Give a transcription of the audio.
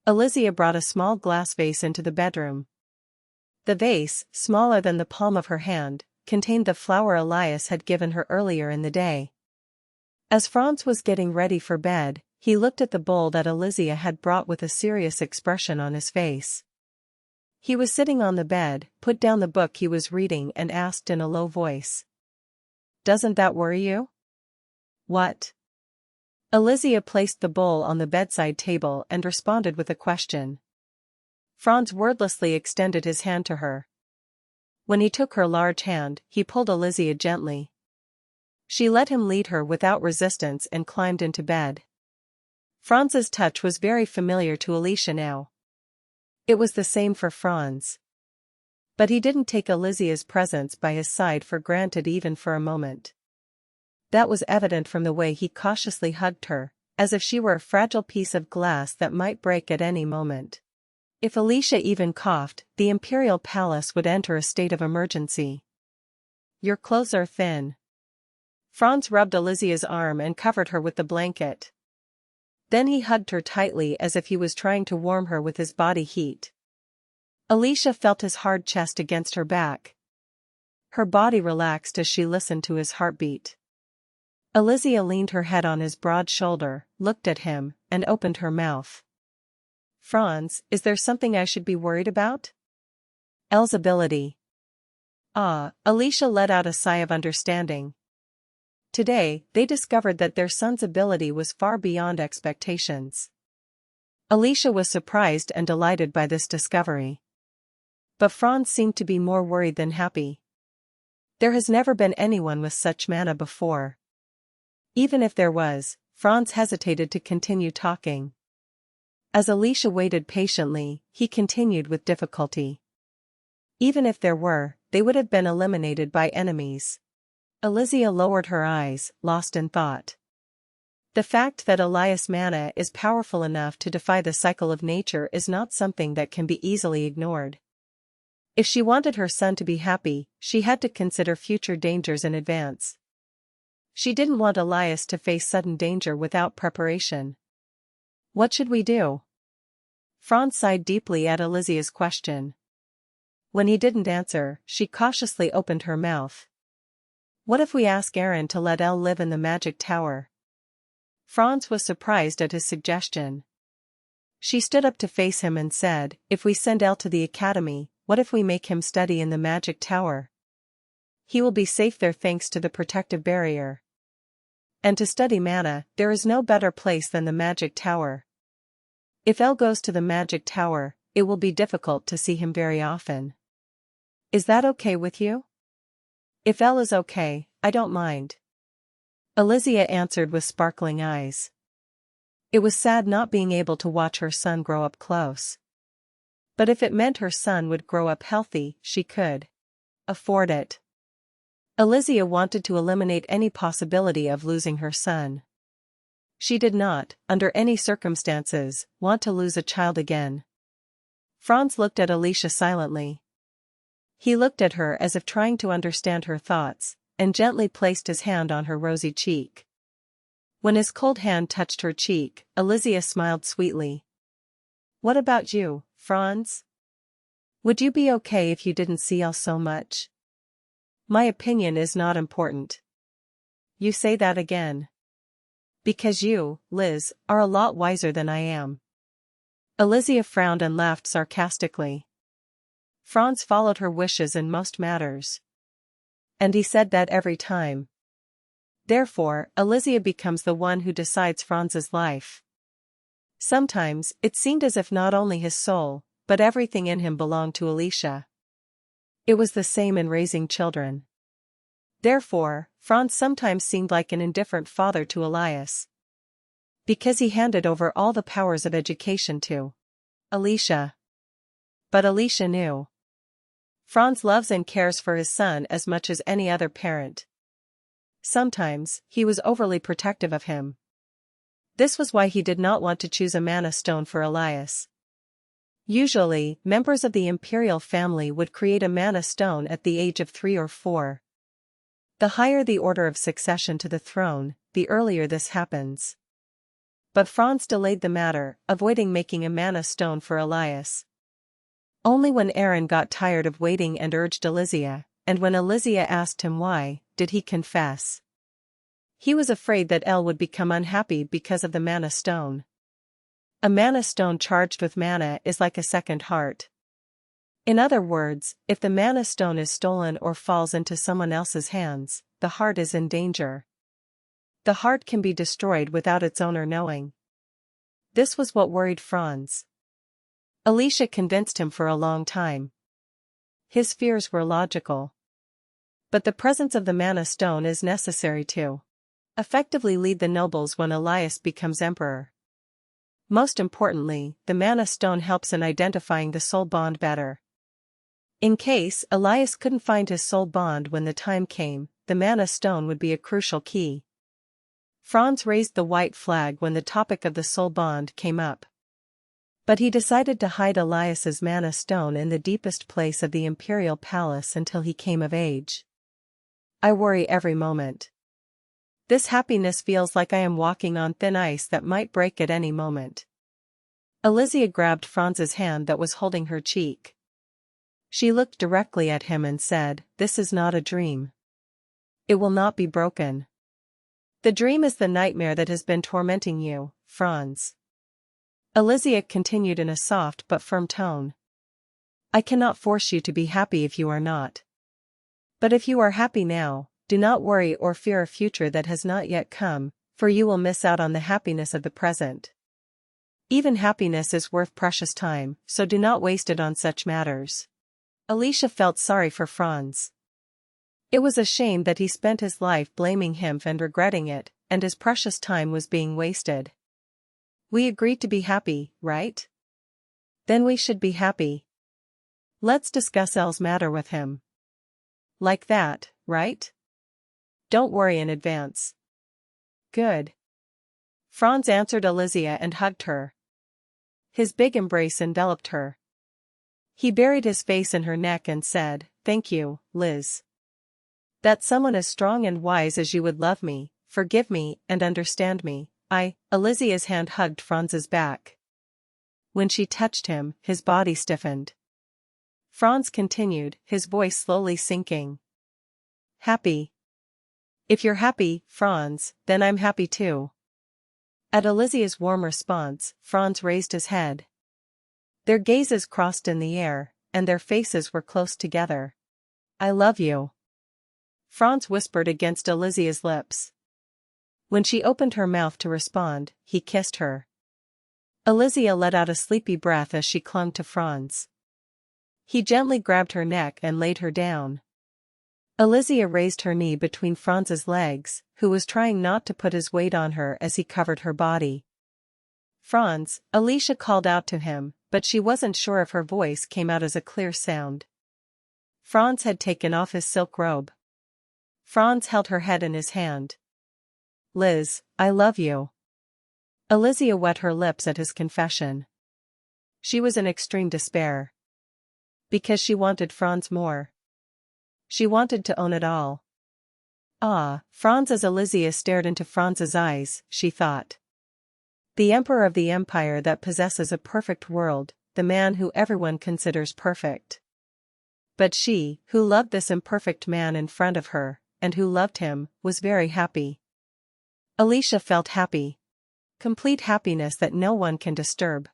Elisia brought a small glass vase into the bedroom. The vase, smaller than the palm of her hand, contained the flower Elias had given her earlier in the day. As Franz was getting ready for bed, he looked at the bowl that Elisia had brought with a serious expression on his face. He was sitting on the bed, put down the book he was reading and asked in a low voice. "Doesn't that worry you?" "What?" Elisia placed the bowl on the bedside table and responded with a question. Franz wordlessly extended his hand to her. When he took her large hand, he pulled Elisia gently. She let him lead her without resistance and climbed into bed. Franz's touch was very familiar to Aleisha now. It was the same for Franz. But he didn't take Elisia's presence by his side for granted even for a moment. That was evident from the way he cautiously hugged her, as if she were a fragile piece of glass that might break at any moment. If Aleisha even coughed, the imperial palace would enter a state of emergency. "Your clothes are thin." Franz rubbed Elisia's arm and covered her with the blanket. Then he hugged her tightly as if he was trying to warm her with his body heat. Aleisha felt his hard chest against her back. Her body relaxed as she listened to his heartbeat. Elisia leaned her head on his broad shoulder, looked at him, and opened her mouth. "Franz, is there something I should be worried about?" "Elle's ability." Aleisha let out a sigh of understanding. Today, they discovered that their son's ability was far beyond expectations. Aleisha was surprised and delighted by this discovery. But Franz seemed to be more worried than happy. There has never been anyone with such mana before. Even if there was, Franz hesitated to continue talking. As Aleisha waited patiently, he continued with difficulty. Even if there were, they would have been eliminated by enemies. Elisia lowered her eyes, lost in thought. The fact that Elias' mana is powerful enough to defy the cycle of nature is not something that can be easily ignored. If she wanted her son to be happy, she had to consider future dangers in advance. She didn't want Elias to face sudden danger without preparation. "What should we do?" Franz sighed deeply at Elisia's question. When he didn't answer, she cautiously opened her mouth. "What if we ask Aaron to let Elle live in the magic tower?" Franz was surprised at his suggestion. She stood up to face him and said, "If we send Elle to the academy, what if we make him study in the magic tower? He will be safe there thanks to the protective barrier. And to study mana, there is no better place than the magic tower. If Elle goes to the magic tower, it will be difficult to see him very often. Is that okay with you?" "If Elle is okay, I don't mind." Elisia answered with sparkling eyes. It was sad not being able to watch her son grow up close. But if it meant her son would grow up healthy, she could afford it. Elisia wanted to eliminate any possibility of losing her son. She did not, under any circumstances, want to lose a child again. Franz looked at Aleisha silently. He looked at her as if trying to understand her thoughts, and gently placed his hand on her rosy cheek. When his cold hand touched her cheek, Elisia smiled sweetly. "What about you, Franz? Would you be okay if you didn't see Elle so much?" "My opinion is not important." "You say that again." "Because you, Liz, are a lot wiser than I am." Elisia frowned and laughed sarcastically. Franz followed her wishes in most matters. And he said that every time. Therefore, Elisia becomes the one who decides Franz's life. Sometimes, it seemed as if not only his soul, but everything in him belonged to Aleisha. It was the same in raising children. Therefore, Franz sometimes seemed like an indifferent father to Elias. Because he handed over all the powers of education to Aleisha. But Aleisha knew. Franz loves and cares for his son as much as any other parent. Sometimes, he was overly protective of him. This was why he did not want to choose a mana stone for Elias. Usually, members of the imperial family would create a mana stone at the age of 3 or 4. The higher the order of succession to the throne, the earlier this happens. But Franz delayed the matter, avoiding making a mana stone for Elias. Only when Aaron got tired of waiting and urged Elisia, and when Elisia asked him why, did he confess. He was afraid that El would become unhappy because of the mana stone. A mana stone charged with mana is like a second heart. In other words, if the mana stone is stolen or falls into someone else's hands, the heart is in danger. The heart can be destroyed without its owner knowing. This was what worried Franz. Aleisha convinced him for a long time. His fears were logical. But the presence of the mana stone is necessary to effectively lead the nobles when Elias becomes emperor. Most importantly, the mana stone helps in identifying the soul bond better. In case Elias couldn't find his soul bond when the time came, the mana stone would be a crucial key. Franz raised the white flag when the topic of the soul bond came up. But he decided to hide Elias's mana stone in the deepest place of the imperial palace until he came of age. I worry every moment. This happiness feels like I am walking on thin ice that might break at any moment. Elisia grabbed Franz's hand that was holding her cheek. She looked directly at him and said, "This is not a dream. It will not be broken. The dream is the nightmare that has been tormenting you, Franz." Elisia continued in a soft but firm tone. "I cannot force you to be happy if you are not. But if you are happy now, do not worry or fear a future that has not yet come, for you will miss out on the happiness of the present. Even happiness is worth precious time, so do not waste it on such matters." Aleisha felt sorry for Franz. It was a shame that he spent his life blaming him and regretting it, and his precious time was being wasted. "We agreed to be happy, right? Then we should be happy. Let's discuss El's matter with him. Like that, right? Don't worry in advance." "Good." Franz answered Elisia and hugged her. His big embrace enveloped her. He buried his face in her neck and said, "Thank you, Liz. That someone as strong and wise as you would love me, forgive me, and understand me." Elisia's hand hugged Franz's back. When she touched him, his body stiffened. Franz continued, his voice slowly sinking. "Happy. If you're happy, Franz, then I'm happy too." At Elisia's warm response, Franz raised his head. Their gazes crossed in the air, and their faces were close together. "I love you," Franz whispered against Elisia's lips. When she opened her mouth to respond, he kissed her. Elisia let out a sleepy breath as she clung to Franz. He gently grabbed her neck and laid her down. Elisia raised her knee between Franz's legs, who was trying not to put his weight on her as he covered her body. "Franz," Aleisha called out to him, but she wasn't sure if her voice came out as a clear sound. Franz had taken off his silk robe. Franz held her head in his hand. "Liz, I love you." Elisia wet her lips at his confession. She was in extreme despair. Because she wanted Franz more. She wanted to own it all. "Ah, Franz," as Elisia stared into Franz's eyes, she thought. The emperor of the empire that possesses a perfect world, the man who everyone considers perfect. But she, who loved this imperfect man in front of her, and who loved him, was very happy. Aleisha felt happy. Complete happiness that no one can disturb.